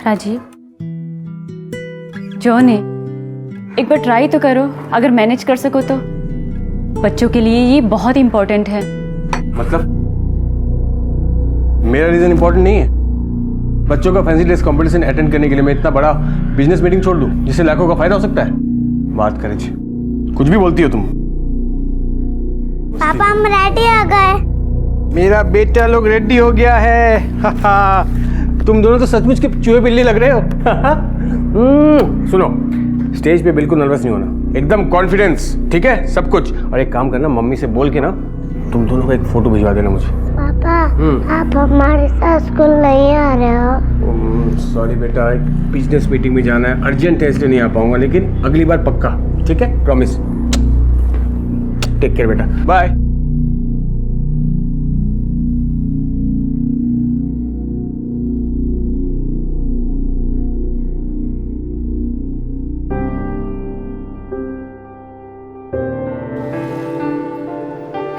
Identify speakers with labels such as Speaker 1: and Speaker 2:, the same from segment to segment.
Speaker 1: Rajiv, John है, एक बार try तो करो, अगर मैनेज कर सको तो। बच्चों के लिए ये बहुत इम्पोर्टेंट है।
Speaker 2: मतलब मेरा रीजन इंपॉर्टेंट नहीं है? बच्चों का फैंसी ड्रेस कंपटीशन अटेंड करने के लिए मैं इतना बड़ा बिजनेस मीटिंग छोड़ दूं जिससे लाखों का फायदा हो सकता है? बात करें जी, कुछ भी बोलती हो तुम।
Speaker 3: पापा हम रेडी हो गए।
Speaker 2: मेरा बेटा लोग रेडी हो गया है। तुम दोनों तो सचमुच के चूहे बिल्ली लग रहे हो। सुनो, स्टेज पे बिल्कुल नर्वस नहीं होना, एकदम कॉन्फिडेंस, ठीक है सब कुछ। और एक काम करना, मम्मी से बोल के ना तुम दोनों का एक फोटो भिजवा देना मुझे।
Speaker 3: पापा आप हमारे साथ स्कूल नहीं आ रहे हो?
Speaker 2: सॉरी बेटा, एक बिजनेस मीटिंग में जाना है, अर्जेंट है इसलिए नहीं आ पाऊंगा, लेकिन अगली बार पक्का, ठीक है? प्रॉमिस। टेक केयर बेटा, बाय।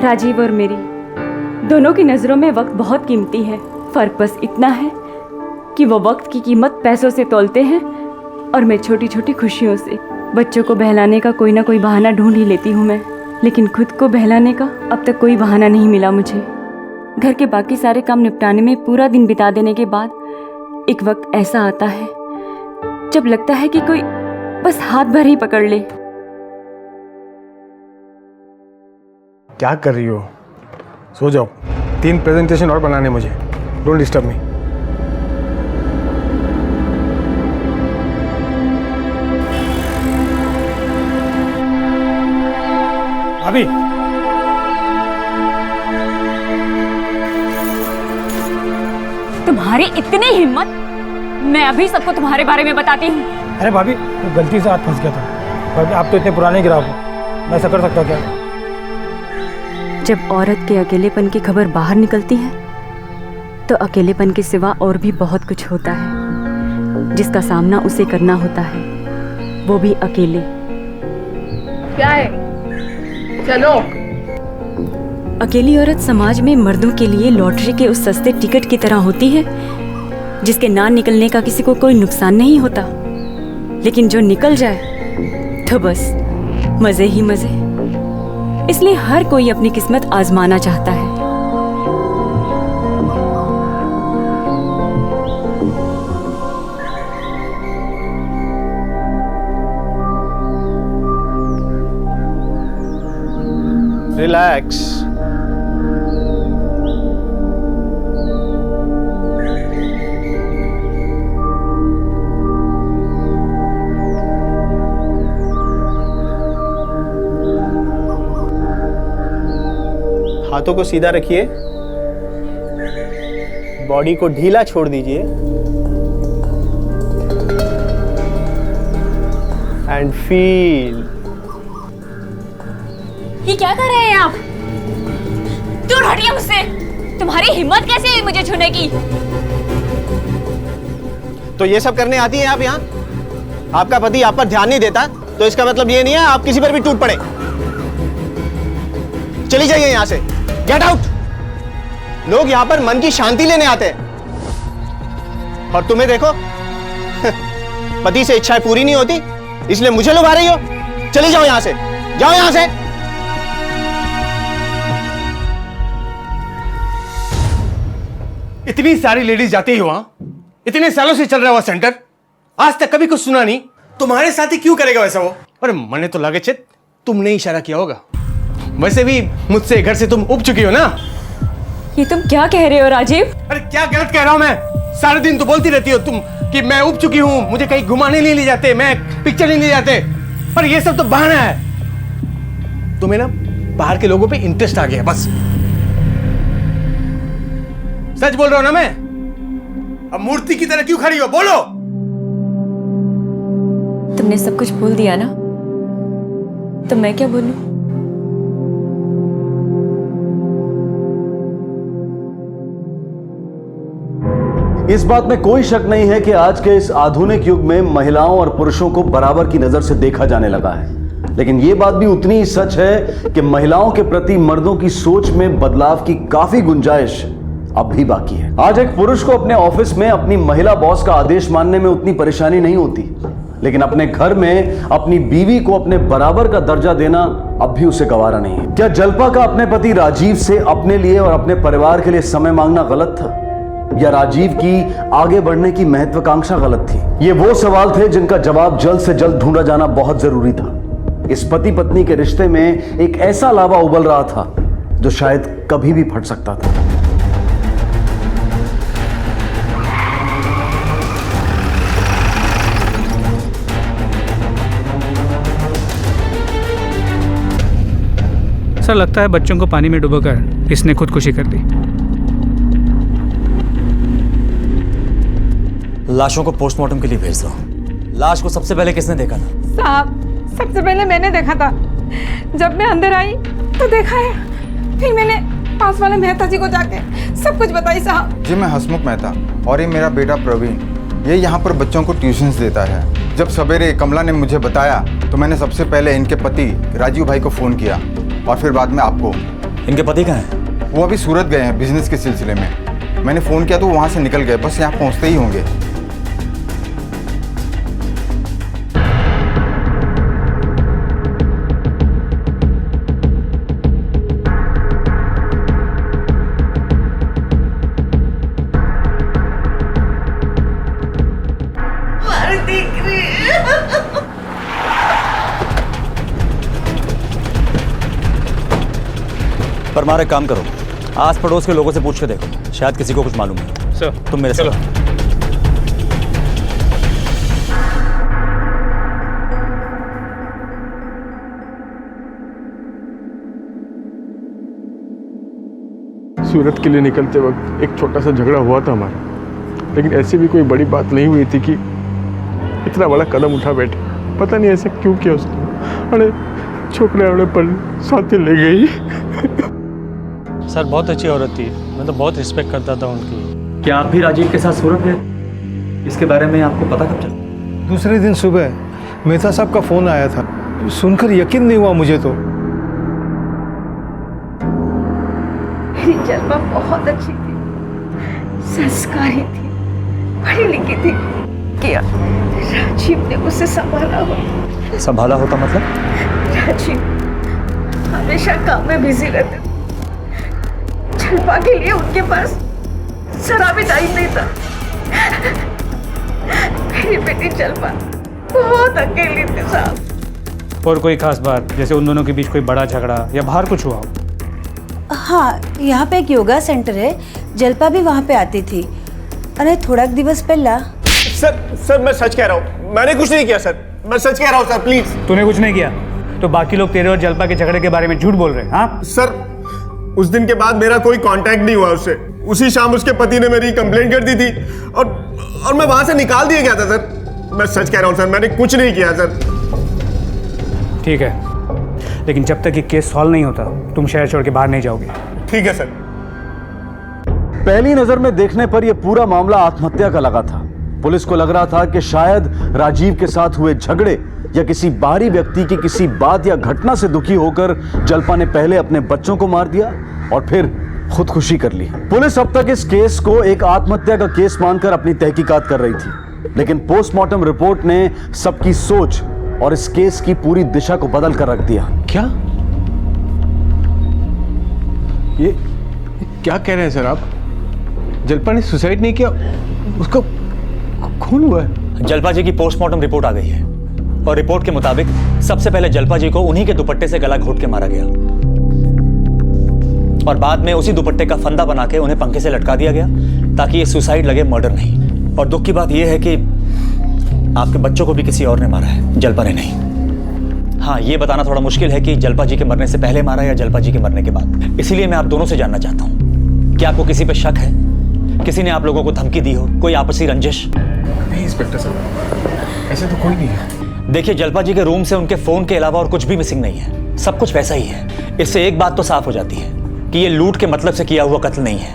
Speaker 1: राजीव और मेरी दोनों की नज़रों में वक्त बहुत कीमती है। फ़र्क बस इतना है कि वो वक्त की कीमत पैसों से तौलते हैं और मैं छोटी छोटी खुशियों से। बच्चों को बहलाने का कोई ना कोई बहाना ढूंढ ही लेती हूँ मैं, लेकिन खुद को बहलाने का अब तक कोई बहाना नहीं मिला मुझे। घर के बाकी सारे काम निपटाने में पूरा दिन बिता देने के बाद एक वक्त ऐसा आता है जब लगता है कि कोई बस हाथ भर ही पकड़ ले।
Speaker 2: क्या कर रही हो? सो जाओ, 3 प्रेजेंटेशन और बनाने मुझे। Don't disturb me. अभी
Speaker 1: तुम्हारी इतनी हिम्मत, मैं अभी सबको तुम्हारे बारे में बताती हूँ।
Speaker 4: अरे भाभी, वो गलती से हाथ फंस गया था। भाभी आप तो इतने पुराने ग्राहक हो, मैं ऐसा कर सकता क्या?
Speaker 1: जब औरत के अकेलेपन की खबर बाहर निकलती है तो अकेलेपन के सिवा और भी बहुत कुछ होता है जिसका सामना उसे करना होता है, वो भी अकेले।
Speaker 5: क्या है? चलो।
Speaker 1: अकेली औरत समाज में मर्दों के लिए लॉटरी के उस सस्ते टिकट की तरह होती है जिसके ना निकलने का किसी को कोई नुकसान नहीं होता, लेकिन जो निकल जाए तो बस मजे ही मजे। इसलिए हर कोई अपनी किस्मत आजमाना चाहता है।
Speaker 4: रिलैक्स। हाथों को सीधा रखिए, बॉडी को ढीला छोड़ दीजिए एंड फील।
Speaker 1: ये क्या कर रहे हैं आप? दूर हटिए मुझसे। तुम्हारी हिम्मत कैसे हुई मुझे छूने की?
Speaker 4: तो ये सब करने आती हैं आप यहाँ? आपका पति आप पर ध्यान नहीं देता तो इसका मतलब ये नहीं है आप किसी पर भी टूट पड़े। चली जाइए यहाँ से, गेट आउट। लोग यहाँ पर मन की शांति लेने आते हैं और तुम्हें देखो पति से इच्छाएं पूरी नहीं होती इसलिए मुझे लुभा रही हो। चली जाओ यहाँ से, जाओ यहाँ से।
Speaker 2: इतनी सारी लेडीज जाती ही वहां, इतने सालों से चल रहा हुआ सेंटर, आज तक कभी कुछ सुना नहीं। तुम्हारे साथ ही क्यों करेगा वैसा वो? अरे मने तो लगे चित तुमने इशारा किया होगा। वैसे भी मुझसे घर से तुम उब चुकी हो ना।
Speaker 1: ये तुम क्या कह रहे हो राजीव?
Speaker 2: अरे क्या गलत कह रहा हूं मैं? सारे दिन तो बोलती रहती हो तुम कि मैं उब चुकी हूं, मुझे कहीं घुमाने नहीं ले जाते, मैं पिक्चर नहीं ले जाते। पर ये सब तो बहाना है। तुम्हें ना बाहर के लोगों पे इंटरेस्ट आ गया बस। सच बोल रहा हूं ना मैं? अब मूर्ति की तरह क्यों खड़ी हो? बोलो।
Speaker 1: तुमने सब कुछ बोल दिया ना, तो मैं क्या बोलूं?
Speaker 6: इस बात में कोई शक नहीं है कि आज के इस आधुनिक युग में महिलाओं और पुरुषों को बराबर की नजर से देखा जाने लगा है। लेकिन यह बात भी उतनी ही सच है कि महिलाओं के प्रति मर्दों की सोच में बदलाव की काफी गुंजाइश अब भी बाकी है। आज एक पुरुष को अपने ऑफिस में अपनी महिला बॉस का आदेश मानने में उतनी परेशानी नहीं होती, लेकिन अपने घर में अपनी बीवी को अपने बराबर का दर्जा देना अब भी उसे गवारा नहीं है। क्या जल्पा का अपने पति राजीव से अपने लिए और अपने परिवार के लिए समय मांगना गलत था, या राजीव की आगे बढ़ने की महत्वाकांक्षा गलत थी? ये वो सवाल थे जिनका जवाब जल्द से जल्द ढूंढा जाना बहुत जरूरी था। इस पति पत्नी के रिश्ते में एक ऐसा लावा उबल रहा था जो शायद कभी भी फट सकता था।
Speaker 7: सर, लगता है बच्चों को पानी में डुबोकर इसने खुदकुशी कर दी।
Speaker 8: लाशों को पोस्टमार्टम के लिए भेज दो। लाश को सबसे पहले किसने देखा था?
Speaker 5: साहब, सबसे पहले मैंने देखा था। जब मैं अंदर आई तो देखा है, फिर मैंने पास वाले मेहता जी को जाके सब कुछ बताई साहब।
Speaker 9: जी, मैं हसमुख मेहता और ये मेरा बेटा प्रवीण, ये यहाँ पर बच्चों को ट्यूशन्स देता है। जब सवेरे कमला ने मुझे बताया तो मैंने सबसे पहले इनके पति राजीव भाई को फ़ोन किया और फिर बाद में आपको।
Speaker 8: इनके पति कहाँ हैं?
Speaker 9: वो अभी सूरत गए हैं बिजनेस के सिलसिले में। मैंने फ़ोन किया तो वो वहाँ से निकल गए, बस यहाँ पहुँचते ही होंगे।
Speaker 8: परमार, एक काम करो, आस पड़ोस के लोगों से पूछ के देखो, शायद किसी को कुछ मालूम है।
Speaker 7: सर,
Speaker 8: तुम मेरे
Speaker 7: चलो।
Speaker 8: साथ।
Speaker 2: सूरत के लिए निकलते वक्त एक छोटा सा झगड़ा हुआ था हमारा, लेकिन ऐसी भी कोई बड़ी बात नहीं हुई थी कि इतना बड़ा कदम उठा बैठे। पता नहीं ऐसा क्यों किया उसने। अरे छोकरे आने पर साथी ले गई।
Speaker 7: सर, बहुत अच्छी औरत थी, मैं तो बहुत रिस्पेक्ट करता था उनकी।
Speaker 8: क्या आप भी राजीव के साथ सूरत गए? इसके बारे में आपको पता कब चला?
Speaker 10: दूसरे दिन सुबह मेहता साहब का फ़ोन आया था, सुनकर यकीन नहीं हुआ मुझे तो।
Speaker 5: मेरी जल्पा बहुत अच्छी थी, संस्कारी थी, पढ़ी लिखी थी। क्या राजीव ने उसे संभाला हो?
Speaker 8: संभाला होता मतलब?
Speaker 5: राजीव हमेशा काम में बिजी रहते थे। जल्पा के लिए उनके पास जरा भी टाइम नहीं था। मेरी बेटी जल्पा बहुत अकेली थी साहब।
Speaker 7: और कोई खास बात, जैसे उन दोनों के बीच कोई बड़ा झगड़ा या बाहर कुछ हुआ हो?
Speaker 11: हाँ, यहाँ पे एक योगा सेंटर है, जल्पा भी वहाँ पे आती थी। अरे थोड़ा दिवस पहला।
Speaker 4: सर मैं सच कह रहा हूँ, मैंने कुछ नहीं किया सर, मैं सच कह रहा हूँ सर, प्लीज।
Speaker 7: तूने कुछ नहीं किया तो बाकी लोग तेरे और जल्पा के झगड़े के बारे में झूठ बोल रहे हैं? हाँ
Speaker 4: सर, उस दिन के बाद मेरा कोई कांटेक्ट नहीं हुआ उससे। उसी शाम उसके पति ने मेरी कंप्लेंट कर दी थी और मैं वहां से निकाल दिया गया था सर। मैं सच कह रहा हूँ सर, मैंने कुछ नहीं किया सर।
Speaker 7: ठीक है, लेकिन जब तक ये केस सॉल्व नहीं होता तुम शहर छोड़ के बाहर नहीं जाओगे।
Speaker 4: ठीक है सर।
Speaker 6: पहली नजर में देखने पर यह पूरा मामला आत्महत्या का लगा था। पुलिस को लग रहा था कि शायद राजीव के साथ हुए झगड़े या किसी बाहरी व्यक्ति की किसी बात या घटना से दुखी होकर जल्पा ने पहले अपने बच्चों को मार दिया और फिर खुदकुशी कर ली। पुलिस अब तक इस केस को एक आत्महत्या का केस मानकर अपनी तहकीकात कर रही थी, लेकिन पोस्टमार्टम रिपोर्ट ने सबकी सोच और इस केस की पूरी दिशा को बदल कर रख दिया।
Speaker 2: क्या ये क्या कह रहे हैं सर आप? जल्पा ने सुसाइड नहीं किया, उसको खून हुआ है?
Speaker 8: जल्पा जी की पोस्टमार्टम रिपोर्ट आ गई है और रिपोर्ट के मुताबिक सबसे पहले जल्पा जी को उन्हीं के दुपट्टे से गला घोट के मारा गया और बाद में उसी दुपट्टे का फंदा बना के उन्हें पंखे से लटका दिया गया ताकि ये सुसाइड लगे, मर्डर नहीं। और दुख की बात यह है कि आपके बच्चों को भी किसी और ने मारा है, जल्पा ने नहीं। हाँ, ये बताना थोड़ा मुश्किल है कि जल्पा जी के मरने से पहले मारा या जल्पा जी के मरने के बाद। इसीलिए मैं आप दोनों से जानना चाहता हूँ, क्या आपको किसी पे शक है? किसी ने आप लोगों को धमकी दी हो, कोई आपसी रंजिश?
Speaker 2: नहीं इंस्पेक्टर साहब, ऐसे तो कोई नहीं है।
Speaker 8: देखिए, जल्पा जी के रूम से उनके फोन के अलावा और कुछ भी मिसिंग नहीं है, सब कुछ वैसा ही है। इससे एक बात तो साफ हो जाती है कि ये लूट के मतलब से किया हुआ कत्ल नहीं है,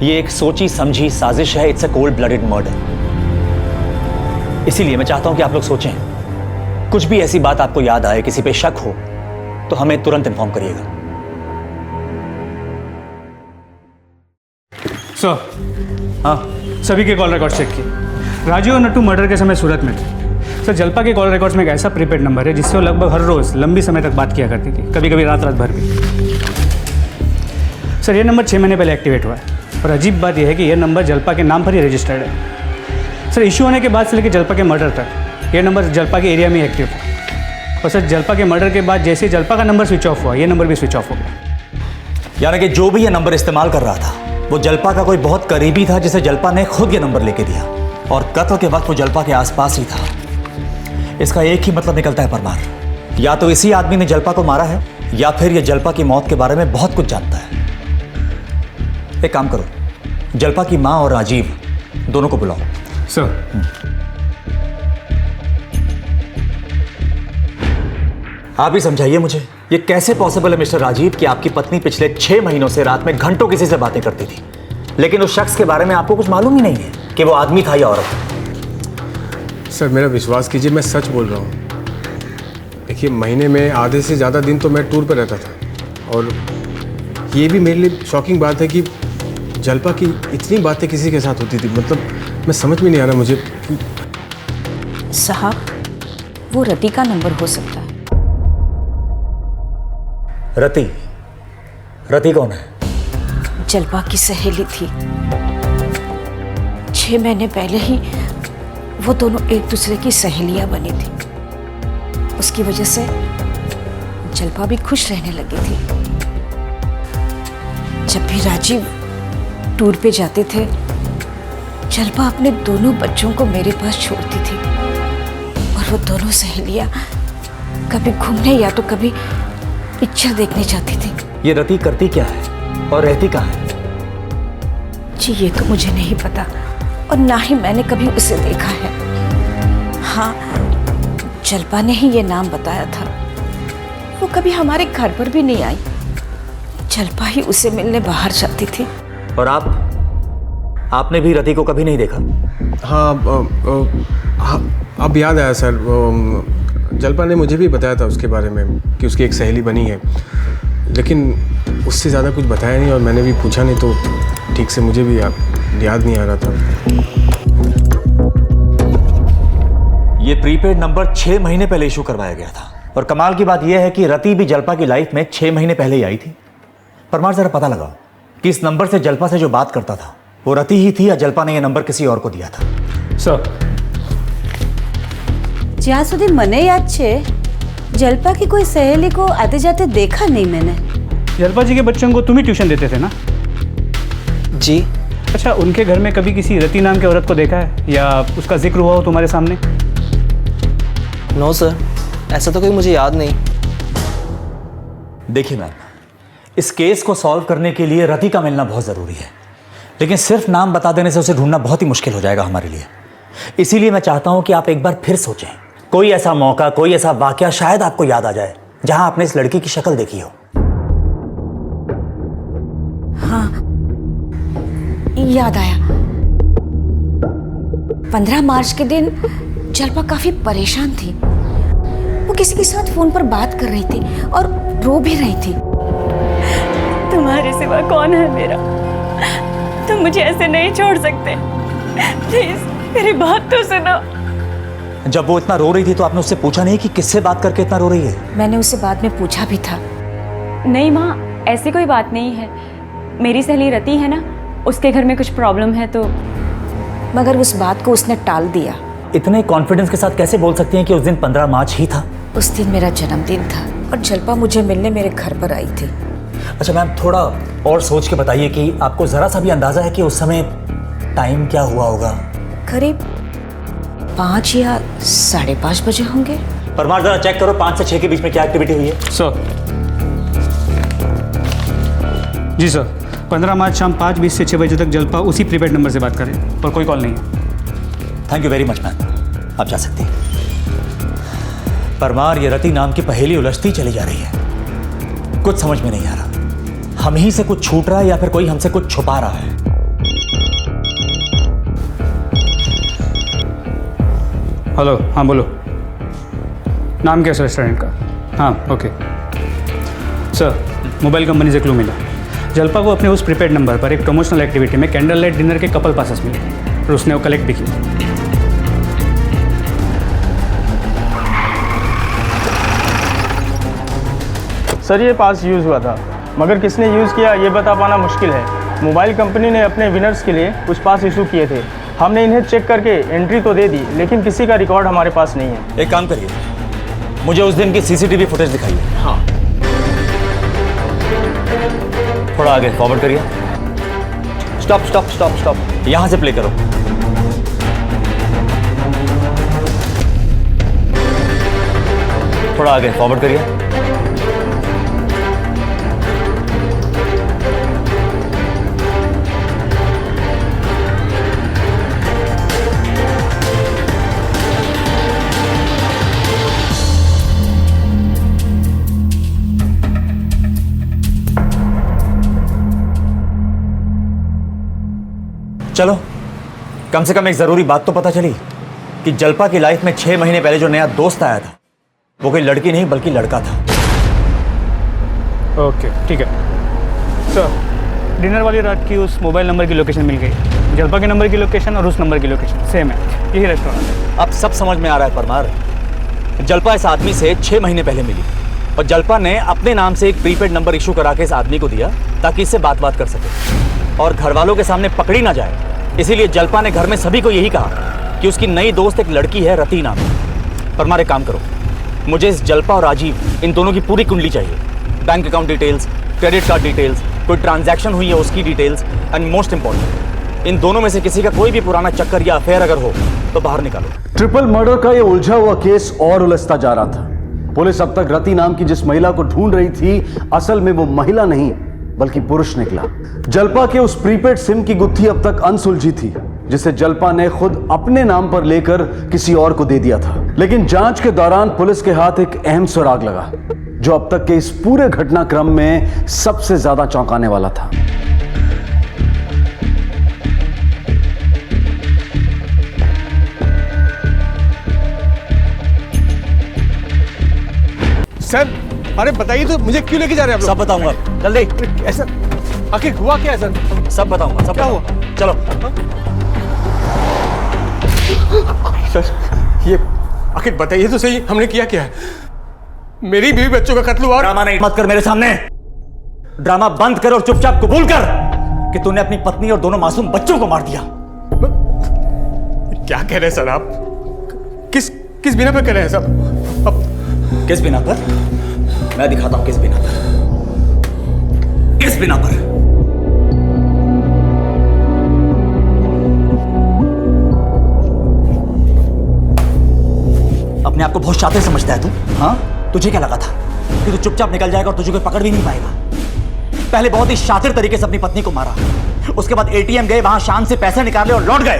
Speaker 8: ये एक सोची समझी साजिश है। It's a cold blooded murder. इसीलिए मैं चाहता हूं कि आप लोग सोचें, कुछ भी ऐसी बात आपको याद आए, किसी पे शक हो तो हमें तुरंत इन्फॉर्म करिएगा।
Speaker 7: सर हाँ, सभी के कॉल रिकॉर्ड चेक किए। राजू और नट्टू मर्डर के समय सूरत में थे। सर जल्पा के कॉल रिकॉर्ड्स में एक ऐसा प्रीपेड नंबर है जिससे वो लगभग हर रोज़ लंबी समय तक बात किया करती थी, कभी कभी रात रात भर भी। सर ये नंबर 6 महीने पहले एक्टिवेट हुआ है और अजीब बात यह है कि यह नंबर जल्पा के नाम पर ही रजिस्टर्ड है। सर इशू होने के बाद से लेकर जल्पा के मर्डर तक यह नंबर जल्पा के एरिया में एक्टिव था। और सर जल्पा के मर्डर के बाद जैसे ही जल्पा का नंबर स्विच ऑफ हुआ, ये नंबर भी स्विच ऑफ हो गया।
Speaker 8: यानी कि जो भी ये नंबर इस्तेमाल कर रहा था वो जल्पा का कोई बहुत करीबी था जिसे जल्पा ने खुद ये नंबर लेके दिया, और कत्ल के वक्त वो जल्पा के आसपास ही था। इसका एक ही मतलब निकलता है परमार, या तो इसी आदमी ने जल्पा को मारा है या फिर ये जल्पा की मौत के बारे में बहुत कुछ जानता है। एक काम करो, जल्पा की माँ और राजीव दोनों को बुलाओ।
Speaker 7: सर
Speaker 8: आप ही समझाइए मुझे, ये कैसे पॉसिबल है मिस्टर राजीव कि आपकी पत्नी पिछले 6 महीनों से रात में घंटों किसी से बातें करती थी, लेकिन उस शख्स के बारे में आपको कुछ मालूम ही नहीं है कि वो आदमी था या औरत।
Speaker 2: सर मेरा विश्वास कीजिए, मैं सच बोल रहा हूँ। देखिए महीने में आधे से ज़्यादा दिन तो मैं टूर पर रहता था, और ये भी मेरे लिए शॉकिंग बात है कि जल्पा की इतनी बातें किसी के साथ होती थी। मतलब मैं समझ में नहीं आ रहा मुझे।
Speaker 5: साहब वो रति का नंबर हो सकता है।
Speaker 8: रति? रति कौन है?
Speaker 5: जल्पा की सहेली थी। 6 महीने पहले ही वो दोनों एक दूसरे की सहेलियां बनी थी। उसकी वजह से जल्पा भी खुश रहने लगी थी। जब भी राजीव टूर पे जाते थे, जल्पा अपने दोनों बच्चों को मेरे पास छोड़ती थी, और वो दोनों सहेलियां कभी घूमने या तो कभी पिक्चर देखने जाती थी।
Speaker 8: ये रति करती क्या है और रहती कहाँ है?
Speaker 5: जी ये तो मुझे नहीं पता, और ना ही मैंने कभी उसे देखा है। हाँ, जल्पा ने ही ये नाम बताया था। वो कभी हमारे घर पर भी नहीं आई। जल्पा ही उसे मिलने बाहर जाती थी।
Speaker 8: और आपने भी रति को कभी नहीं देखा?
Speaker 2: हाँ, अब याद आया सर। जल्पा ने मुझे भी बताया था उसके बारे में कि उसकी एक सहेली बनी है, लेकिन उससे ज़्यादा कुछ बताया नहीं, और मैंने भी पूछा नहीं, तो ठीक से मुझे भी याद नहीं आ रहा था।
Speaker 8: ये प्रीपेड नंबर 6 महीने पहले इशू करवाया गया था, और कमाल की बात यह है कि रति भी जल्पा की लाइफ में 6 महीने पहले ही आई थी। परमार जरा पता लगाओ कि इस नंबर से जल्पा से जो बात करता था वो रति ही थी या जल्पा ने यह नंबर किसी और को दिया था।
Speaker 7: सर
Speaker 11: જ્યાં સુધી મને યાદ છે જલ્પા की कोई सहेली को आते जाते देखा नहीं मैंने।
Speaker 7: जल्पा जी के बच्चों को तुम ही ट्यूशन देते थे ना?
Speaker 12: जी।
Speaker 7: अच्छा, उनके घर में कभी किसी रति नाम की औरत को देखा है या उसका जिक्र हुआ हो तुम्हारे सामने?
Speaker 12: नो सर, ऐसा तो कोई मुझे याद नहीं।
Speaker 8: देखिए मैम, इस केस को सॉल्व करने के लिए रति का मिलना बहुत ज़रूरी है, लेकिन सिर्फ नाम बता देने से उसे ढूंढना बहुत ही मुश्किल हो जाएगा हमारे लिए। इसीलिए मैं चाहता हूं कि आप एक बार फिर सोचें, कोई ऐसा मौका, कोई ऐसा वाकया शायद आपको याद आ जाए जहां आपने इस लड़की की शक्ल देखी हो।
Speaker 5: हाँ, याद आया। 15 मार्च के दिन जल्पा काफी परेशान थी। वो किसी के साथ फोन पर बात कर रही थी और रो भी रही थी।
Speaker 1: तुम्हारे सिवा कौन है मेरा? तुम मुझे ऐसे नहीं छोड़ सकते। प्लीज मेरी बात तो सुनो।
Speaker 8: जब वो इतना रो रही थी तो आपने उससे पूछा नहीं कि किससे बात करके इतना रो रही है?
Speaker 5: मैंने उससे बाद में पूछा भी था।
Speaker 1: नहीं माँ, ऐसी कोई बात नहीं है। मेरी सहेली रति है ना, उसके घर में कुछ प्रॉब्लम है तो।
Speaker 5: मगर उस बात को उसने टाल दिया।
Speaker 8: इतने कॉन्फिडेंस के साथ कैसे बोल सकती हैं कि उस दिन 15 मार्च ही था?
Speaker 5: उस दिन मेरा जन्मदिन था और जल्पा मुझे मिलने मेरे घर पर आई थी।
Speaker 8: अच्छा मैम, थोड़ा और सोच के बताइए कि आपको जरा सा भी अंदाजा है कि उस समय टाइम क्या हुआ होगा?
Speaker 5: करीब 5 या 5:30 बजे होंगे।
Speaker 8: परमार जरा चेक करो 5 से 6 के बीच में क्या एक्टिविटी हुई है।
Speaker 7: सर जी सर, 15 मार्च शाम 5:20 से 6 बजे तक जल्पा उसी प्रीपेड नंबर से बात करें, पर कोई कॉल नहीं है।
Speaker 8: Thank you very much ma'am, आप जा सकती हैं। परमार, ये रति नाम की पहेली उलझती चली जा रही है। कुछ समझ में नहीं आ रहा, हम ही से कुछ छूट रहा है या फिर कोई हमसे कुछ छुपा रहा है।
Speaker 7: हेलो, हाँ बोलो। नाम क्या है रेस्टोरेंट का? हाँ ओके सर, मोबाइल कंपनी से क्लू मिला। जलपा को अपने उस प्रीपेड नंबर पर एक प्रमोशनल एक्टिविटी में कैंडल लाइट डिनर के कपल पासेस मिले और उसने वो कलेक्ट भी किए।
Speaker 13: सर ये पास यूज़ हुआ था, मगर किसने यूज़ किया ये बता पाना मुश्किल है। मोबाइल कंपनी ने अपने विनर्स के लिए कुछ पास इशू किए थे। हमने इन्हें चेक करके एंट्री तो दे दी, लेकिन किसी का रिकॉर्ड हमारे पास नहीं है।
Speaker 8: एक काम करिए, मुझे उस दिन की सीसीटीवी फुटेज दिखाइए। हाँ, थोड़ा आगे फॉरवर्ड करिए। स्टॉप स्टॉप स्टॉप स्टॉप, यहां से प्ले करो। थोड़ा आगे फॉरवर्ड करिए। चलो, कम से कम एक जरूरी बात तो पता चली कि जलपा की लाइफ में 6 महीने पहले जो नया दोस्त आया था वो कोई लड़की नहीं बल्कि लड़का था।
Speaker 7: ओके, ठीक है सर। डिनर वाली रात की उस मोबाइल नंबर की लोकेशन मिल गई। जलपा के नंबर की लोकेशन और उस नंबर की लोकेशन सेम है, यही रेस्टोरेंट है।
Speaker 8: अब सब समझ में आ रहा है परमार। जलपा इस आदमी से 6 महीने पहले मिली और जलपा ने अपने नाम से एक प्रीपेड नंबर इशू करा के इस आदमी को दिया ताकि इससे बात कर सके और घर वालों के सामने पकड़ी ना जाए। इसीलिए जलपा ने घर में सभी को यही कहा कि उसकी नई दोस्त एक लड़की है रति नाम। परमार एक काम करो, मुझे इस जलपा और राजीव इन दोनों की पूरी कुंडली चाहिए। Bank account details, credit card details, कोई ट्रांजैक्शन हुई है उसकी details and most important in दोनों में से किसी का कोई भी पुराना चक्कर या अफेयर अगर हो तो बाहर निकालो।
Speaker 6: ट्रिपल मर्डर का ये उलझा हुआ केस और उलझता जा रहा था। पुलिस अब तक रति नाम की जिस महिला को ढूंढ रही थी, असल में वो महिला नहीं बल्कि पुरुष निकला। जलपा के उस प्रीपेड सिम की गुत्थी अब तक अनसुलझी थी, जिसे जलपा ने खुद अपने नाम पर लेकर किसी और को दे दिया था। लेकिन जांच के दौरान पुलिस के हाथ एक अहम सुराग लगा, जो अब तक के इस पूरे घटनाक्रम में सबसे ज्यादा चौंकाने वाला था।
Speaker 2: सर, अरे बताइए तो, मुझे क्यों लेके जा रहे हैं आप लोग?
Speaker 8: सब बताऊंगा, जल्दी।
Speaker 2: ऐसा आखिर हुआ क्या है सर?
Speaker 8: सब बताऊंगा, सब
Speaker 2: क्या हुआ?
Speaker 8: चलो।
Speaker 2: सर ये आखिर बताइए तो सही, हमने किया क्या है? मेरी बीवी बच्चों का कत्ल हुआ।
Speaker 8: ड्रामा नहीं मत कर मेरे सामने। ड्रामा बंद कर और चुपचाप कबूल कर कि तूने अपनी पत्नी और दोनों मासूम बच्चों को मार दिया।
Speaker 2: क्या कह रहे हैं सर आप? किस बिना पर कह रहे हैं सब? अब
Speaker 8: किस बिना पर? मैं दिखाता हूं किस बिना पर। किस बिना पर? अपने आप को बहुत शातिर समझता है तू? हाँ, तुझे क्या लगा था कि तू चुपचाप निकल जाएगा और तुझे कोई पकड़ भी नहीं पाएगा? पहले बहुत ही शातिर तरीके से अपनी पत्नी को मारा, उसके बाद एटीएम गए, वहां शान से पैसे निकाले और लौट गए।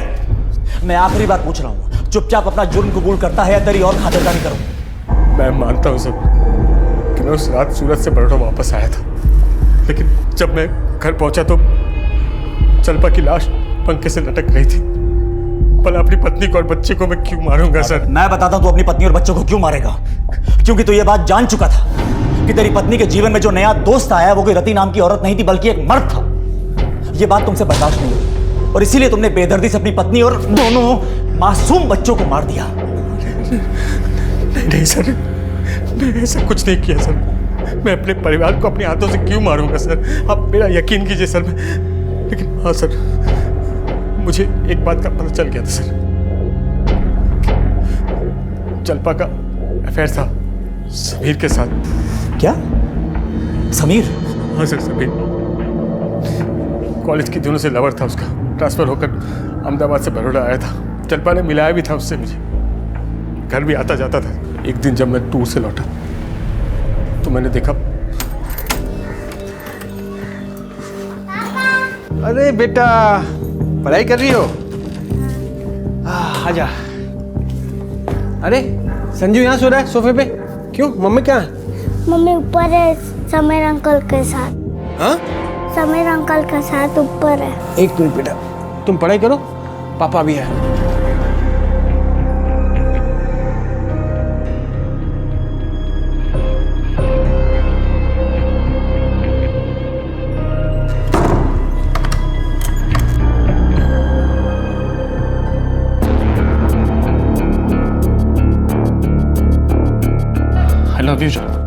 Speaker 8: मैं आखिरी बार पूछ रहा हूं, चुपचाप अपना जुर्म कबूल करता है या तेरी और खातिरदारी करूं?
Speaker 2: मैं मानता हूं सर कि मैं उस रात सूरत से बड़ौदा वापस आया था, लेकिन जब मैं घर पहुंचा तो जलपा की लाश पंखे से लटक रही थी। भला अपनी पत्नी को और बच्चे को मैं क्यों मारूंगा सर?
Speaker 8: मैं बताता हूं तू अपनी पत्नी और बच्चों को क्यों मारेगा। क्योंकि तू ये बात जान चुका था कि तेरी पत्नी के जीवन में जो नया दोस्त आया वो कोई रति नाम की औरत नहीं थी बल्कि एक मर्द था। ये बात तुमसे बर्दाश्त नहीं हुई और इसीलिए तुमने बेदर्दी से अपनी पत्नी और दोनों मासूम बच्चों को मार दिया।
Speaker 2: नहीं सर, मैंने ऐसा कुछ नहीं किया सर। मैं अपने परिवार को अपने हाथों से क्यों मारूंगा सर? आप मेरा यकीन कीजिए सर। लेकिन हाँ सर, मुझे एक बात का पता चल गया था सर। जलपा का अफेयर था समीर के साथ।
Speaker 8: क्या? समीर?
Speaker 2: हाँ सर, समीर कॉलेज के दिनों से लवर था उसका। ट्रांसफर होकर अहमदाबाद से बड़ौदा आया था। जलपा ने मिलाया भी था उससे मुझे, घर भी आता जाता था। एक दिन जब मैं टूर से लौटा तो मैंने देखा। अरे बेटा, पढ़ाई कर रही हो? आजा। अरे संजू यहाँ सो रहा है सोफे पे। क्यों, मम्मी कहाँ है?
Speaker 3: मम्मी ऊपर है समीर अंकल के साथ।
Speaker 2: हाँ?
Speaker 3: समीर अंकल के साथ ऊपर है।
Speaker 2: एक मिनट बेटा, तुम पढ़ाई करो, पापा भी है। आई लव यू जलपा।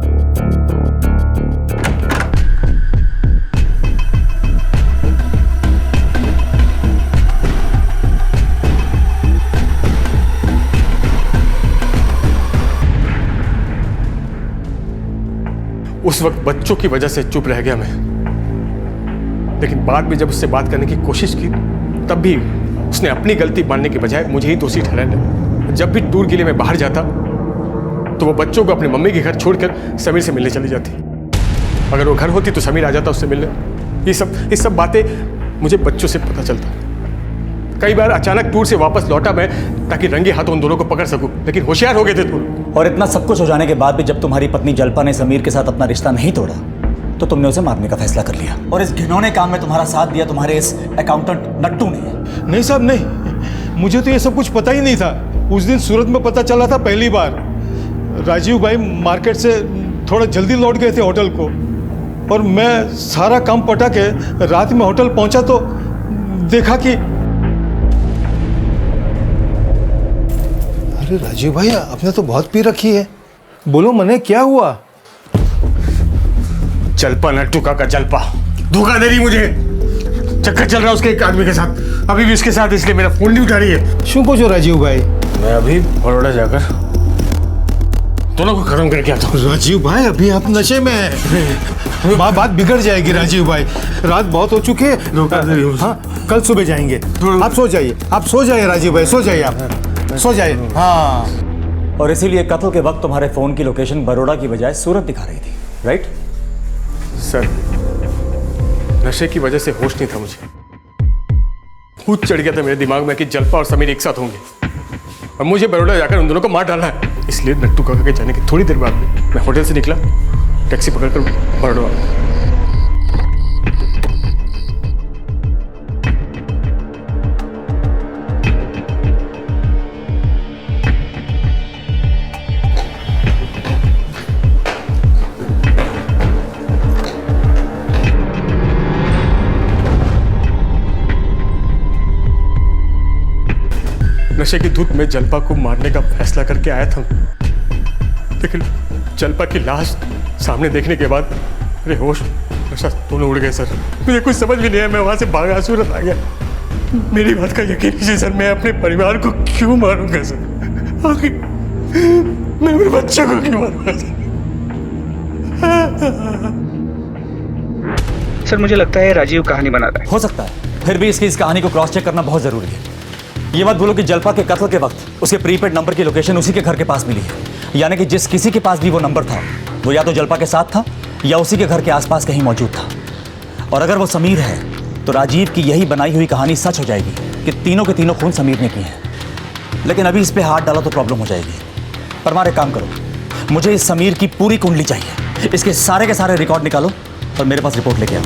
Speaker 2: उस वक्त बच्चों की वजह से चुप रह गया मैं, लेकिन बाद में जब उससे बात करने की कोशिश की तब भी उसने अपनी गलती मानने के बजाय मुझे ही दोषी ठहराने लगा। जब भी टूर के लिए मैं बाहर जाता तो वो बच्चों को अपनी मम्मी के घर छोड़कर समीर से मिलने चली जाती। अगर वो घर होती तो समीर आ जाता उससे मिलने। ये सब बातें मुझे बच्चों से पता चलता। कई बार अचानक टूर से वापस लौटा मैं ताकि रंगे हाथों उन दोनों को पकड़ सकूं, लेकिन होशियार हो गए थे तुम।
Speaker 8: और इतना सब कुछ हो जाने के बाद भी जब तुम्हारी पत्नी जल्पा ने समीर के साथ अपना रिश्ता नहीं तोड़ा तो तुमने उसे मारने का फैसला कर लिया। और इस घिनौने काम में तुम्हारा साथ दिया तुम्हारे इस अकाउंटेंट नट्टू ने।
Speaker 10: नहीं साहब नहीं, मुझे तो ये सब कुछ पता ही नहीं था। उस दिन सूरत में पता चला था पहली बार। राजीव भाई मार्केट से थोड़ा जल्दी लौट गए थे होटल को, और मैं सारा काम पटा के रात में होटल पहुंचा तो देखा कि अरे राजीव भाई आपने तो बहुत पी रखी है, बोलो मने क्या हुआ?
Speaker 2: जलपा नट्टू का जलपा धोखा दे रही मुझे। चक्कर चल रहा है उसके एक आदमी के साथ, अभी भी उसके साथ, इसलिए मेरा फोन नहीं उठा रही है।
Speaker 10: शू को जो राजीव भाई,
Speaker 2: मैं अभी बड़ौदा जाकर दोनों को खत्म करके आता हूँ।
Speaker 10: राजीव भाई अभी आप नशे में हैं, बात बिगड़ जाएगी राजीव भाई। रात बहुत हो चुकी है। हाँ कल सुबह जाएंगे, आप सो जाइए, आप सो जाइए राजीव भाई, सो जाइए, आप सो जाइए। हाँ
Speaker 8: और इसीलिए कत्ल के वक्त तुम्हारे फोन की लोकेशन बड़ौदा की बजाय सूरत दिखा रही थी, राइट?
Speaker 2: सर नशे की वजह से होश नहीं था मुझे। भूत चढ़ गया था मेरे दिमाग में कि जलपा और समीर एक साथ होंगे और मुझे बड़ौदा जाकर उन दोनों को मार डालना है। इसलिए नट्टू काका के जाने की थोड़ी देर बाद मैं होटल से निकला, टैक्सी पकड़कर बड़ौदा। नशे की धुत में जलपा को मारने का फैसला करके आया था, लेकिन जलपा की लाश सामने देखने के बाद मेरे होश नशा दोनों उड़ गए सर। मुझे कुछ समझ भी नहीं आया, मैं वहां से भागा सूरत आ गया। मेरी बात का यकीन कीजिए सर, मैं अपने परिवार को क्यों मारूंगा सर? आखिर मैं अपने बच्चों को क्यों मारूंगा
Speaker 7: सर? मुझे लगता है राजीव कहानी बना रहा है।
Speaker 8: हो सकता है, फिर भी इस कहानी को क्रॉस चेक करना बहुत जरूरी है। ये मत भूलो कि जलपा के कत्ल के वक्त उसके प्रीपेड नंबर की लोकेशन उसी के घर के पास मिली है, यानी कि जिस किसी के पास भी वो नंबर था वो या तो जलपा के साथ था या उसी के घर के आसपास कहीं मौजूद था। और अगर वो समीर है तो राजीव की यही बनाई हुई कहानी सच हो जाएगी कि तीनों के तीनों खून समीर ने किए हैं। लेकिन अभी इस पे हाथ डाला तो प्रॉब्लम हो जाएगी। परमार एक काम करो, मुझे इस समीर की पूरी कुंडली चाहिए, इसके सारे के सारे रिकॉर्ड निकालो और मेरे पास रिपोर्ट लेके आओ।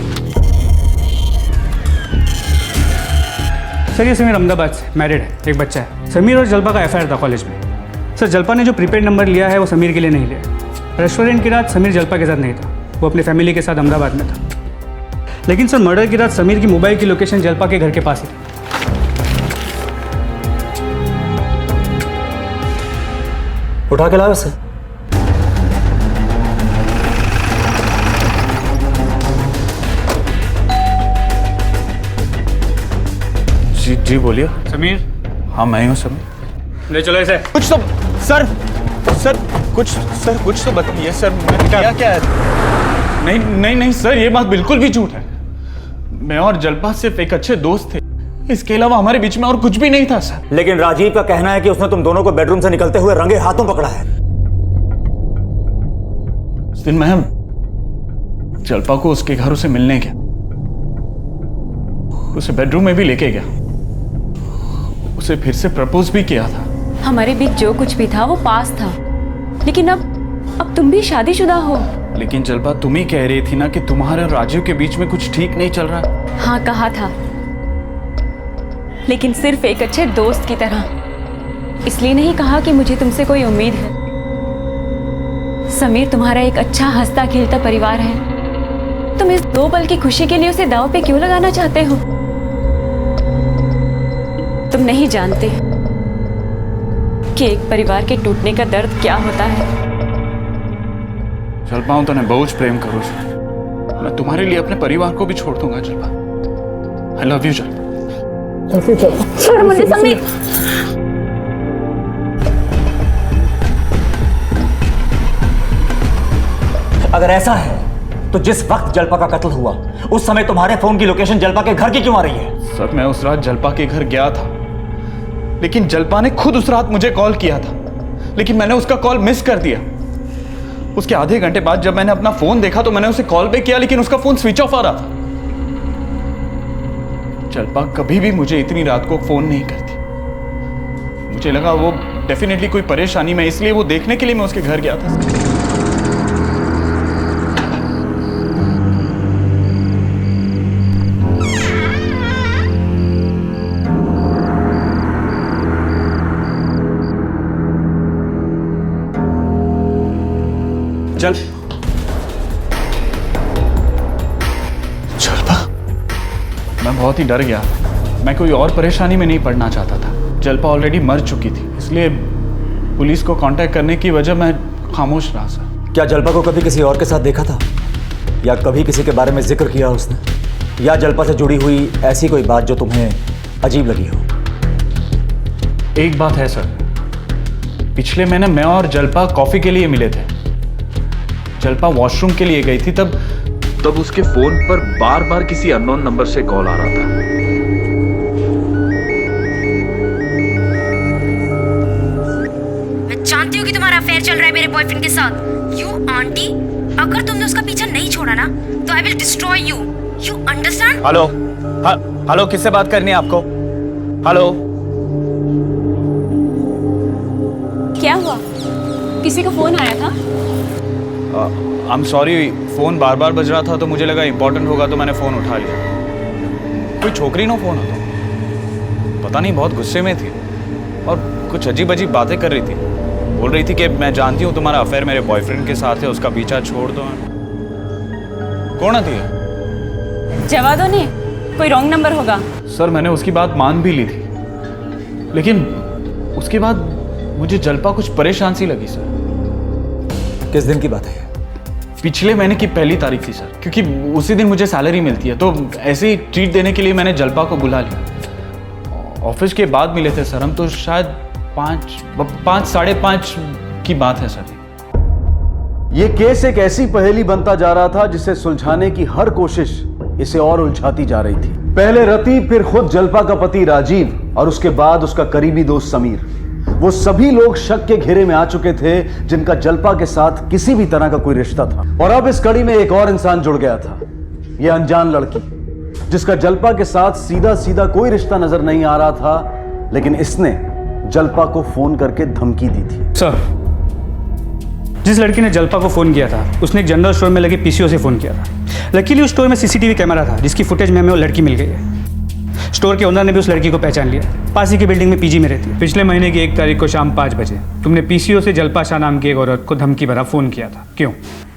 Speaker 7: सर ये समीर अहमदाबाद से मैरिड है, एक बच्चा है। समीर और जलपा का एफआईआर था कॉलेज में। सर जलपा ने जो प्रीपेड नंबर लिया है वो समीर के लिए नहीं लिया। रेस्टोरेंट की रात समीर जलपा के साथ नहीं था, वो अपनी फैमिली के साथ अहमदाबाद में था। लेकिन सर मर्डर की रात समीर की मोबाइल की लोकेशन जलपा के घर के पास ही थी।
Speaker 8: उठा के लाओ उसे।
Speaker 2: जी बोलिए।
Speaker 7: समीर?
Speaker 10: हाँ मैं हूँ समीर।
Speaker 7: ले चलो इसे।
Speaker 4: कुछ तो सर कुछ तो बताइए सर, मैंने क्या है?
Speaker 13: नहीं सर, ये बात बिल्कुल भी झूठ है। मैं और जलपा सिर्फ एक अच्छे दोस्त थे, इसके अलावा हमारे बीच में और कुछ भी नहीं था सर।
Speaker 8: लेकिन राजीव का कहना है कि उसने तुम दोनों को बेडरूम से निकलते हुए रंगे हाथों पकड़ा है।
Speaker 13: उस दिन मैं जलपा को उसके घर उसे मिलने गया, उसे बेडरूम में भी लेके गया, उसे फिर से प्रपोज भी किया था।
Speaker 1: हमारे बीच जो कुछ भी था वो पास था, लेकिन अब तुम भी शादीशुदा हो।
Speaker 13: लेकिन जलपा तुम ही कह रही थी ना कि तुम्हारे और राजीव के बीच में कुछ ठीक नहीं चल रहा।
Speaker 1: हाँ कहा था, लेकिन सिर्फ एक अच्छे दोस्त की तरह। इसलिए नहीं कहा कि मुझे तुमसे कोई उम्मीद है। समीर तुम्हारा एक अच्छा हंसता खेलता परिवार है, तुम इस 2 पल की खुशी के लिए उसे दांव पे क्यों लगाना चाहते हो? तुम नहीं जानते कि एक परिवार के टूटने का दर्द क्या होता है।
Speaker 14: जलपा हूं तने बहुत प्रेम करूं છું मैं तुम्हारे लिए अपने परिवार को भी छोड़ दूंगा जलपा आई लव यू जलपा
Speaker 1: छोड़ मुझे समीर।
Speaker 8: अगर ऐसा है तो जिस वक्त जलपा का कत्ल हुआ उस समय तुम्हारे फोन की लोकेशन जलपा के घर की क्यों आ रही है?
Speaker 14: सर मैं उस रात जलपा के घर गया था, लेकिन जलपा ने खुद उस रात मुझे कॉल किया था, लेकिन मैंने उसका कॉल मिस कर दिया। उसके आधे घंटे बाद जब मैंने अपना फोन देखा तो मैंने उसे कॉल बैक किया, लेकिन उसका फोन स्विच ऑफ आ रहा था। जलपा कभी भी मुझे इतनी रात को फोन नहीं करती। मुझे लगा वो डेफिनेटली कोई परेशानी में, इसलिए वो देखने के लिए मैं उसके घर गया था। जलपा, मैं बहुत ही डर गया। मैं कोई और परेशानी में नहीं पड़ना चाहता था। जलपा ऑलरेडी मर चुकी थी, इसलिए पुलिस को कांटेक्ट करने की वजह मैं खामोश रहा सर।
Speaker 8: क्या जलपा को कभी किसी और के साथ देखा था, या कभी किसी के बारे में जिक्र किया उसने, या जलपा से जुड़ी हुई ऐसी कोई बात जो तुम्हें अजीब लगी हो?
Speaker 14: एक बात है सर, पिछले महीने मैं और जलपा कॉफी के लिए मिले थे। जलपा वॉशरूम के लिए गई थी, तब उसके फोन पर बार बार किसी अननोन नंबर से कॉल आ रहा था।
Speaker 15: मैं जानती हूँ कि तुम्हारा अफेयर चल रहा है मेरे बॉयफ्रेंड के साथ। यू आंटी, अगर तुमने उसका पीछा नहीं छोड़ा ना तो I will destroy you. You understand?
Speaker 8: Hello hello, किससे बात करनी है आपको? हेलो,
Speaker 1: क्या हुआ? किसी का फोन आया था?
Speaker 14: आई एम सॉरी, फोन बार बार बज रहा था तो मुझे लगा इंपॉर्टेंट होगा तो मैंने फोन उठा लिया। कोई छोकरी नो फोन आता, पता नहीं बहुत गुस्से में थी और कुछ अजीब अजीब बातें कर रही थी। बोल रही थी कि मैं जानती हूँ तुम्हारा अफेयर मेरे बॉयफ्रेंड के साथ है, उसका पीछा छोड़ दो। कौन आती है?
Speaker 1: जवा दो ने, कोई रॉन्ग नंबर होगा।
Speaker 14: सर मैंने उसकी बात मान भी ली थी, लेकिन उसके बाद मुझे जलपा कुछ परेशान सी लगी सर।
Speaker 8: किस दिन की बात है?
Speaker 14: पिछले महीने की 1 तारीख थी सर, क्योंकि उसी दिन मुझे सैलरी मिलती है, तो ऐसे ही ट्रीट देने के लिए मैंने जलपा को बुला लिया। ऑफिस के बाद मिले थे सर हम, तो शायद 5 साढ़े 5 की बात है सर।
Speaker 6: ये केस एक ऐसी पहेली बनता जा रहा था जिसे सुलझाने की हर कोशिश इसे और उलझाती जा रही थी। पहले रति, फिर खुद जलपा का पति राजीव और उसके बाद उसका करीबी दोस्त समीर, वो सभी लोग शक के घेरे में आ चुके थे जिनका जलपा के साथ किसी भी तरह का कोई रिश्ता था। और अब इस कड़ी में एक और इंसान जुड़ गया था, यह अनजान लड़की, जिसका जलपा के साथ सीधा सीधा कोई रिश्ता नजर नहीं आ रहा था, लेकिन इसने जलपा को फोन करके धमकी दी थी।
Speaker 7: सर, जिस लड़की ने जलपा को फोन किया था उसने एक जनरल स्टोर में लगे पीसीओ से फोन किया था। लकीली उस स्टोर में सीसीटीवी कैमरा था जिसकी फुटेज में हमें वो लड़की मिल गई है। स्टोर के ओनर ने भी उस लड़की को पहचान लिया, पास ही की बिल्डिंग में पीजी में रहती है। पिछले महीने की 1 तारीख को शाम 5 बजे तुमने पीसीओ से जलपा शाह नाम की एक औरत को धमकी भरा फोन किया था, क्यों?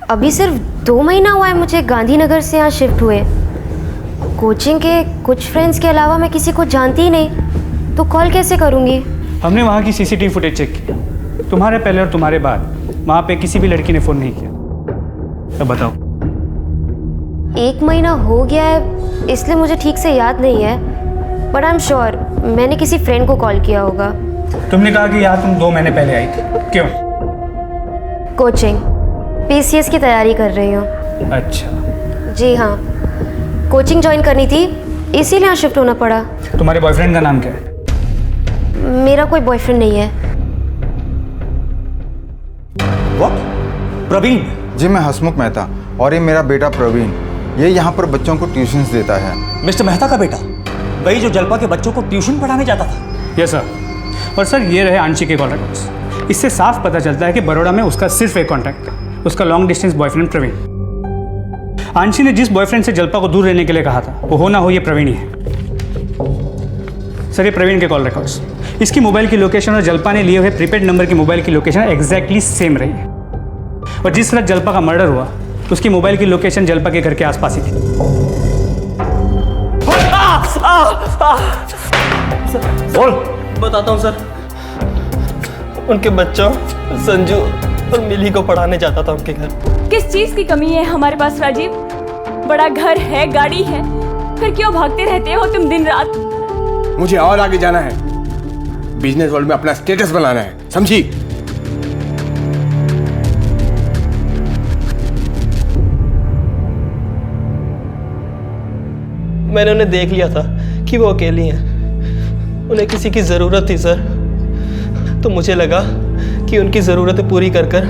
Speaker 3: अभी सिर्फ 2 महीना हुआ है मुझे गांधीनगर से यहाँ शिफ्ट हुए। कोचिंग के कुछ फ्रेंड्स के अलावा मैं किसी को जानती ही नहीं, तो कॉल कैसे करूँगी?
Speaker 7: हमने वहाँ की सीसीटीवी फुटेज चेक की, तुम्हारे पहले और तुम्हारे बाद वहाँ पे किसी भी लड़की ने फोन नहीं किया। अब बताओ।
Speaker 3: 1 महीना हो गया है, इसलिए मुझे ठीक से याद नहीं है, बट आई एम श्योर मैंने किसी फ्रेंड को कॉल किया होगा।
Speaker 7: तुमने कहा कि यहाँ तुम 2 महीने पहले आई थी, क्यों?
Speaker 3: कोचिंग, पीसीएस की तैयारी कर रही हूँ।
Speaker 7: अच्छा।
Speaker 3: जी हाँ, कोचिंग ज्वाइन करनी थी, इसीलिए यहाँ शिफ्ट होना पड़ा।
Speaker 7: तुम्हारे बॉयफ्रेंड का नाम क्या है?
Speaker 3: मेरा कोई बॉयफ्रेंड नहीं है।
Speaker 8: प्रवीण?
Speaker 9: जी मैं हसमुख मेहता, और ये मेरा बेटा प्रवीण, ये यहाँ पर बच्चों को ट्यूशन्स देता है।
Speaker 8: मिस्टर मेहता का बेटा, वही जो जलपा के बच्चों को ट्यूशन पढ़ाने जाता था?
Speaker 7: Yes sir. और सर ये रहे आंशी के कॉल रिकॉर्ड्स। इससे साफ पता चलता है कि बड़ौदा में उसका सिर्फ एक कॉन्टैक्ट था, उसका long distance boyfriend Praveen. Anshi ने जिस बॉयफ्रेंड से जलपा को दूर रहने के लिए कहा था वो हो ना हो ये प्रवीण ही है। सर ये प्रवीण के कॉल रिकॉर्ड्स, इसकी मोबाइल की लोकेशन और जलपा ने लिए हुए प्रीपेड नंबर की मोबाइल की लोकेशन एग्जैक्टली सेम रही है। और जिस रात जलपा का मर्डर हुआ उसकी मोबाइल की लोकेशन जलपा के घर के आसपास ही थी।
Speaker 12: बोल। बताता हूँ सर, उनके बच्चों संजू और मिली को पढ़ाने जाता था उनके घर।
Speaker 1: किस चीज की कमी है हमारे पास राजीव? बड़ा घर है, गाड़ी है, फिर क्यों भागते रहते हो तुम दिन रात?
Speaker 2: मुझे और आगे जाना है, बिजनेस वर्ल्ड में अपना स्टेटस बनाना है, समझी?
Speaker 12: मैंने उन्हें देख लिया था कि वो अकेली हैं, उन्हें किसी की ज़रूरत थी सर। तो मुझे लगा कि उनकी ज़रूरतें पूरी कर कर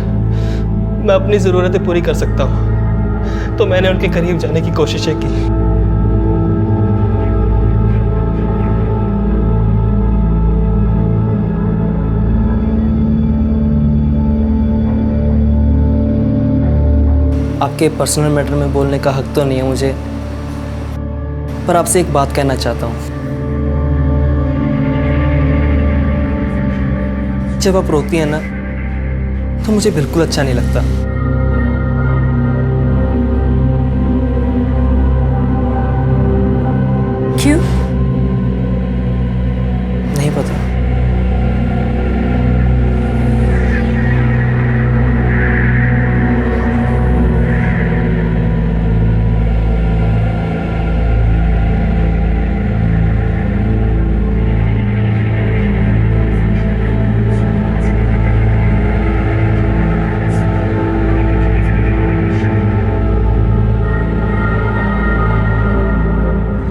Speaker 12: मैं अपनी ज़रूरतें पूरी कर सकता हूँ, तो मैंने उनके करीब जाने की कोशिशें की। आपके पर्सनल मैटर में बोलने का हक तो नहीं है मुझे, पर आपसे एक बात कहना चाहता हूँ। जब आप रोती हैं ना तो मुझे बिल्कुल अच्छा नहीं लगता।
Speaker 1: क्यों?
Speaker 12: नहीं पता।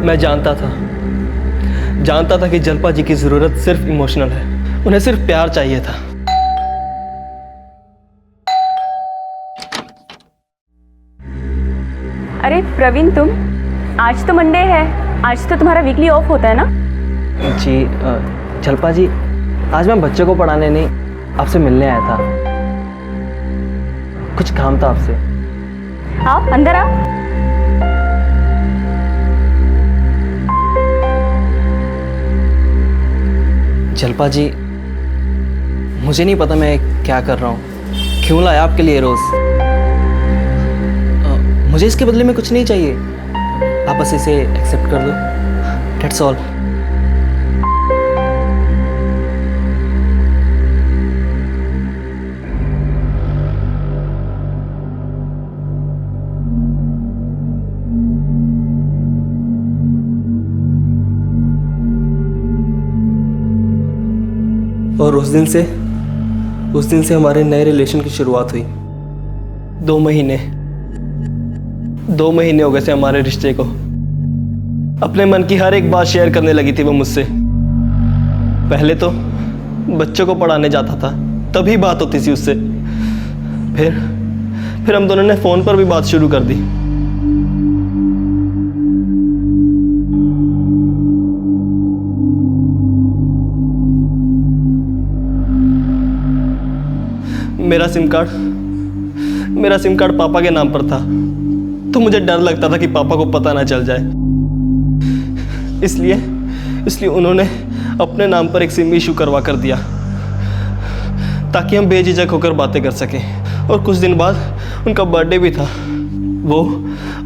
Speaker 12: मैं जानता था कि जलपा जी की ज़रूरत सिर्फ इमोशनल है, उन्हें सिर्फ प्यार चाहिए था।
Speaker 1: अरे प्रवीण, तुम आज तो मंडे है, आज तो तुम्हारा वीकली ऑफ होता है ना?
Speaker 12: जी जलपा जी, आज मैं बच्चों को पढ़ाने नहीं, आपसे मिलने आया था। कुछ काम था आपसे।
Speaker 1: आओ अंदर आओ।
Speaker 12: जलपा जी, मुझे नहीं पता मैं क्या कर रहा हूँ, क्यों लाया आपके लिए रोज़। मुझे इसके बदले में कुछ नहीं चाहिए, आप बस इसे एक्सेप्ट कर दो, दैट्स ऑल। और उस दिन से हमारे नए रिलेशन की शुरुआत हुई। 2 महीने हो गए थे हमारे रिश्ते को। अपने मन की हर एक बात शेयर करने लगी थी वो मुझसे। पहले तो बच्चों को पढ़ाने जाता था, तभी बात होती थी उससे। फिर हम दोनों ने फ़ोन पर भी बात शुरू कर दी। मेरा सिम कार्ड पापा के नाम पर था, तो मुझे डर लगता था कि पापा को पता ना चल जाए। इसलिए उन्होंने अपने नाम पर एक सिम इशू करवा कर दिया, ताकि हम बेझिझक होकर बातें कर सकें। और कुछ दिन बाद उनका बर्थडे भी था। वो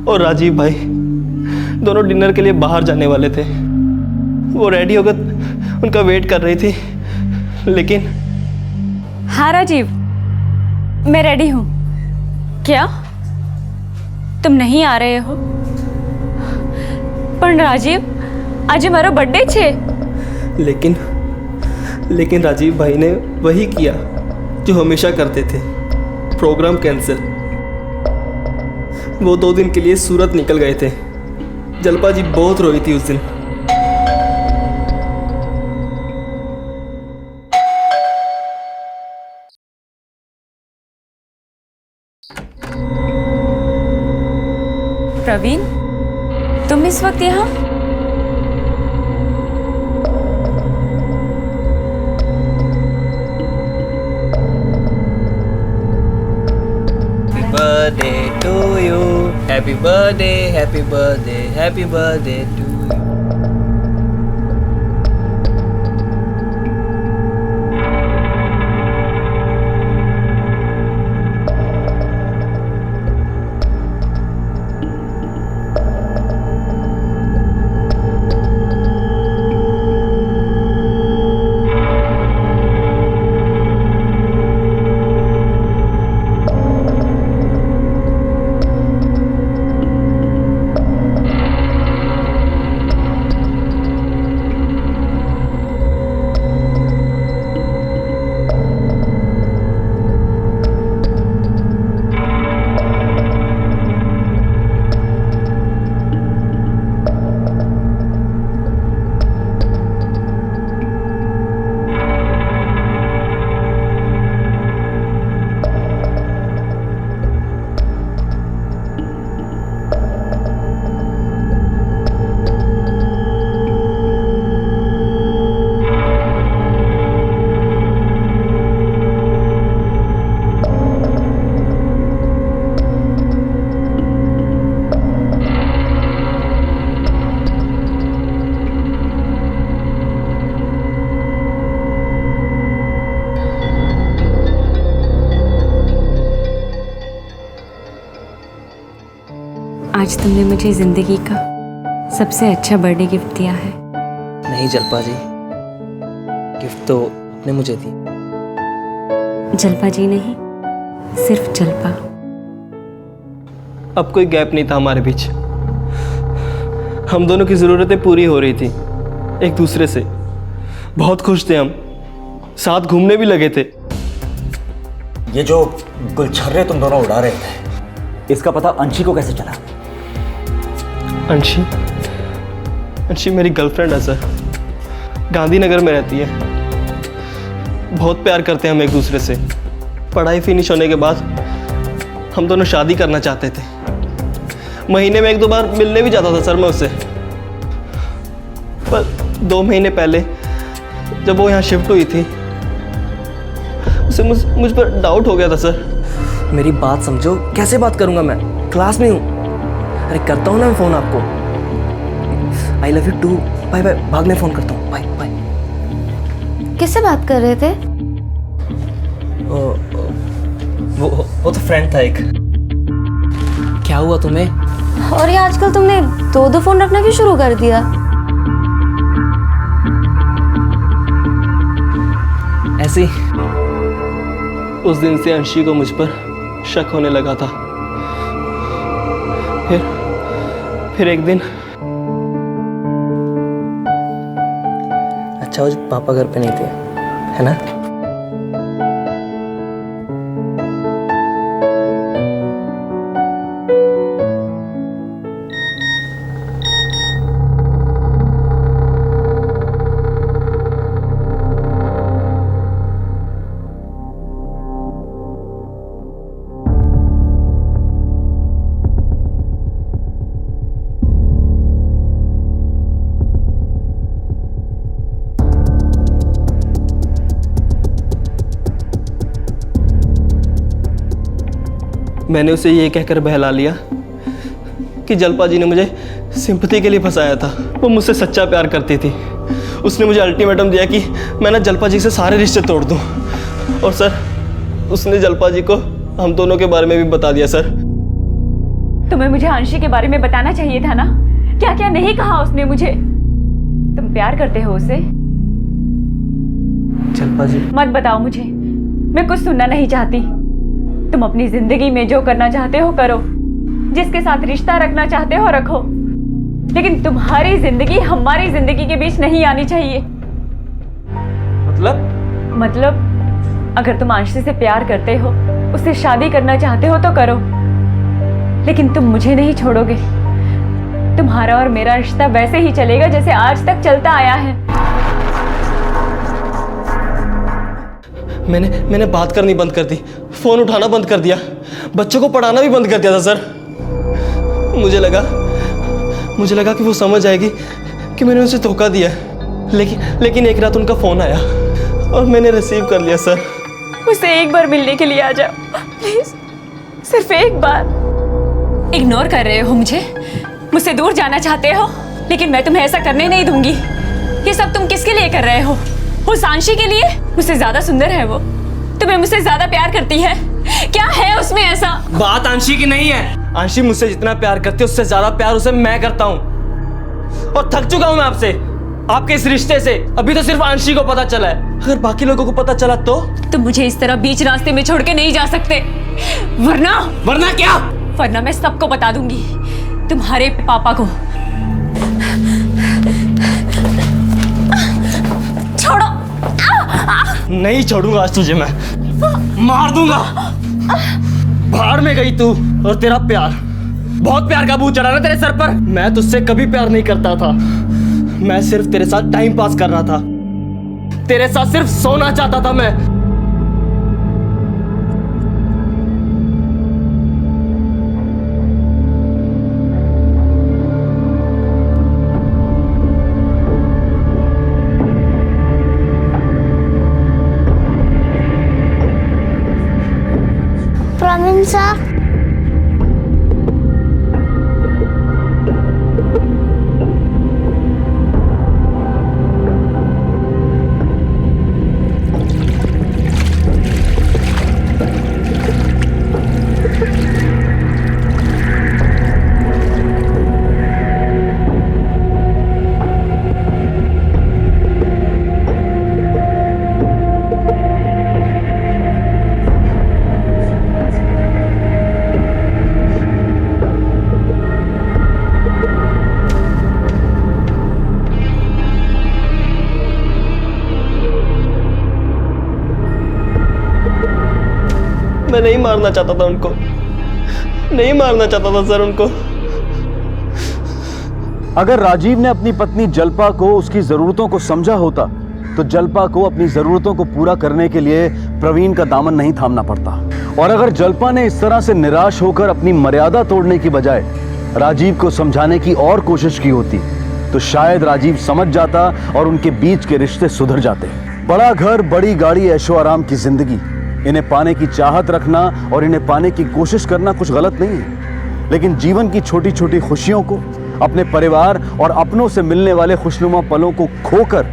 Speaker 12: और राजीव भाई दोनों डिनर के लिए बाहर जाने वाले थे। वो रेडी होकर उनका वेट कर रही थी, लेकिन
Speaker 1: हाँ राजीव, मैं रेडी हूँ। क्या तुम नहीं आ रहे हो? पर राजीव, आज हमारा बर्थडे छे।
Speaker 12: लेकिन राजीव भाई ने वही किया जो हमेशा करते थे, प्रोग्राम कैंसिल। वो 2 दिन के लिए सूरत निकल गए थे। जलपा जी बहुत रोई थी उस दिन।
Speaker 1: प्रवीण, तुम इस वक्त यहाँ?
Speaker 12: Birthday to you, happy birthday, happy birthday, happy birthday to you.
Speaker 1: आज तुमने मुझे जिंदगी का सबसे अच्छा बर्थडे गिफ्ट दिया है।
Speaker 12: नहीं जल्पा जी, गिफ्ट तो आपने मुझे दी।
Speaker 1: जल्पा जी नहीं, सिर्फ जल्पा।
Speaker 12: अब कोई गैप नहीं था हमारे बीच। हम दोनों की ज़रूरतें पूरी हो रही थी एक दूसरे से। बहुत खुश थे हम, साथ घूमने भी लगे थे।
Speaker 8: ये जो गुलछर्रे तुम दोनों उड़ा रहे थे, इसका पता अंशी को कैसे चला?
Speaker 12: अंशी मेरी गर्लफ्रेंड है सर, गांधीनगर में रहती है। बहुत प्यार करते हैं हम एक दूसरे से। पढ़ाई फिनिश होने के बाद हम दोनों शादी करना चाहते थे। महीने में 1-2 बार मिलने भी जाता था सर मैं उससे। पर 2 महीने पहले जब वो यहाँ शिफ्ट हुई थी, उसे मुझ पर डाउट हो गया था सर।
Speaker 16: मेरी बात समझो, कैसे बात करूंगा मैं? क्लास में हूँ। अरे करता हूँ ना मैं फ़ोन आपको। I love you too. Bye bye, बाद में फ़ोन करता हूँ। Bye bye.
Speaker 3: किससे बात कर रहे थे?
Speaker 16: वो तो फ्रेंड था एक। क्या हुआ तुम्हें?
Speaker 3: और ये आजकल तुमने 2-2 फोन रखना भी शुरू कर दिया।
Speaker 16: ऐसे
Speaker 12: उस दिन से अंशी को मुझ पर शक होने लगा था। फिर एक दिन
Speaker 16: अच्छा, आज पापा घर पे नहीं थे, है ना?
Speaker 12: मैंने उसे ये कहकर बहला लिया कि जल्पा जी ने मुझे सिंपैथी के लिए फंसाया था। वो मुझसे सच्चा प्यार करती थी। उसने मुझे अल्टीमेटम दिया कि मैं ना जल्पा जी से सारे रिश्ते तोड़ दूं। और सर, उसने जल्पा जी को हम दोनों के बारे में भी बता दिया सर।
Speaker 1: तुम्हें मुझे अंशी के बारे में बताना चाहिए था ना। क्या क्या नहीं कहा उसने मुझे। तुम प्यार करते हो उसे?
Speaker 16: जल्पा जी
Speaker 1: मत बताओ मुझे, मैं कुछ सुनना नहीं चाहती। तुम अपनी जिंदगी में जो करना चाहते हो करो, जिसके साथ रिश्ता रखना चाहते हो रखो, लेकिन तुम्हारी जिंदगी हमारी जिंदगी के बीच नहीं आनी चाहिए। मतलब अगर तुम अंशी से प्यार करते हो, उससे शादी करना चाहते हो तो करो, लेकिन तुम मुझे नहीं छोड़ोगे। तुम्हारा और मेरा रिश्ता वैसे ही चलेगा जैसे आज तक चलता आया है।
Speaker 12: मैंने बात करनी बंद कर दी, फोन उठाना बंद कर दिया, बच्चों को पढ़ाना भी बंद कर दिया था सर। मुझे लगा कि वो समझ आएगी कि मैंने उसे धोखा दिया। लेकिन एक रात उनका फोन आया और मैंने रिसीव कर लिया सर।
Speaker 1: मुझसे एक बार मिलने के लिए आ जाओ प्लीज, सिर्फ एक बार। इग्नोर कर रहे हो मुझसे दूर जाना चाहते हो, लेकिन मैं तुम्हें ऐसा करने नहीं दूंगी। ये सब तुम किसके लिए कर रहे हो? उस अंशी के लिए? मुझसे ज्यादा सुंदर है वो, तुम्हें मुझसे ज्यादा प्यार करती है। क्या है उसमें ऐसा?
Speaker 12: बात अंशी की नहीं है। अंशी मुझसे जितना प्यार करती है उससे ज्यादा प्यार उसे मैं करता हूँ। और थक चुका हूँ मैं आपसे, आपके इस रिश्ते से। अभी तो सिर्फ अंशी को पता चला है, अगर बाकी लोगों को पता चला तो?
Speaker 1: तुम मुझे इस तरह बीच रास्ते में छोड़ के नहीं जा सकते,
Speaker 12: वरना क्या?
Speaker 1: वरना मैं सबको बता दूंगी, तुम्हारे पापा को। छोड़ो।
Speaker 12: नहीं छोड़ूंगा आज तुझे, मैं मार दूंगा। भाड़ में गई तू और तेरा प्यार। बहुत प्यार का भूत चढ़ा ना तेरे सर पर। मैं तुझसे कभी प्यार नहीं करता था, मैं सिर्फ तेरे साथ टाइम पास कर रहा था। तेरे साथ सिर्फ सोना चाहता था मैं।
Speaker 17: प्रवीण सर,
Speaker 12: मैं नहीं मारना चाहता था उनको, नहीं मारना चाहता था सर उनको।
Speaker 6: अगर राजीव ने अपनी पत्नी जल्पा को उसकी जरूरतों को समझा होता तो जल्पा को अपनी जरूरतों को पूरा करने के लिए प्रवीण का दामन नहीं थामना पड़ता। और अगर जल्पा ने इस तरह से निराश होकर अपनी मर्यादा तोड़ने की बजाय राजीव को समझाने की और कोशिश की होती तो शायद राजीव समझ जाता और उनके बीच के रिश्ते सुधर जाते। बड़ा घर, बड़ी गाड़ी, ऐशो आराम की जिंदगी, इन्हें पाने की चाहत रखना और इन्हें पाने की कोशिश करना कुछ गलत नहीं है, लेकिन जीवन की छोटी छोटी खुशियों को, अपने परिवार और अपनों से मिलने वाले खुशनुमा पलों को खोकर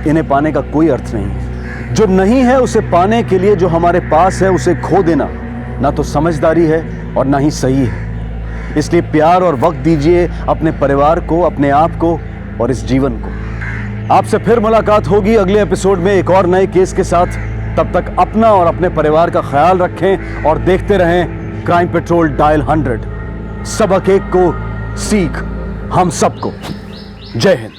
Speaker 6: इन्हें पाने का कोई अर्थ नहीं है। जो नहीं है उसे पाने के लिए जो हमारे पास है उसे खो देना ना तो समझदारी है और ना ही सही है। इसलिए प्यार और वक्त दीजिए अपने परिवार को, अपने आप को और इस जीवन को। आपसे फिर मुलाकात होगी अगले एपिसोड में एक और नए केस के साथ। तब तक अपना और अपने परिवार का ख्याल रखें और देखते रहें क्राइम पेट्रोल डायल 100। सबक एक को, सीख हम सबको। जय हिंद।